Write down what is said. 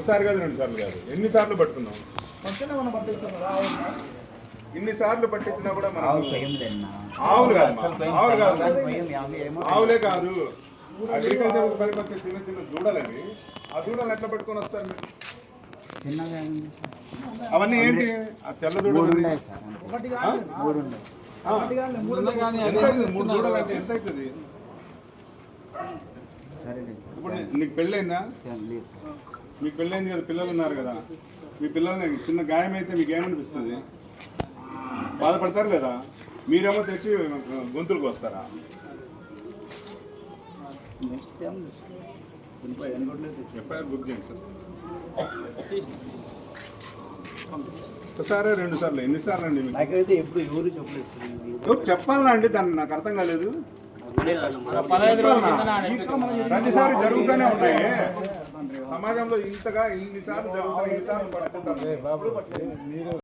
ఒకసారి కాదు, 2 సార్లు కాదు, ఎన్నిసార్లు పట్టుకున్నాం? ఇన్నిసార్లు పట్టించినా కూడా మనం ఆవులు కాదు, ఆవులు కాదు, ఆవులే కాదు, అగ్రికల్చర్ పనికొచ్చే చిన్న చిన్న దూడలని, ఆ దూడలు ఎట్లా పట్టుకొని వస్తారు మీరు? అవన్నీ ఏంటి? ఆ తెల్ల దూడలు ఎంత అవుతుంది? ఇప్పుడు నీకు పెళ్ళైందా? మీకు పెళ్ళైంది కదా, పిల్లలు ఉన్నారు కదా, మీ పిల్లల్ని చిన్న గాయం అయితే మీకు ఏమనిపిస్తుంది? బాధపడతారు లేదా? మీరేమో తెచ్చి గొంతులకు వస్తారా? ఎఫ్ఐఆర్ బుక్ చేయండి సార్. ఒకసారి 2 సార్లు, ఎన్నిసార్లు అండి? ఎవరు చెప్పాలా అండి? దాన్ని నాకు అర్థం కాలేదు. ప్రతిసారి జరుగుతూనే ఉన్నాయి సమాజంలో, ఇంతగా ఇన్నిసార్లు జరుగుతాయి, ఇన్నిసార్లు పట్టుకుంటారు.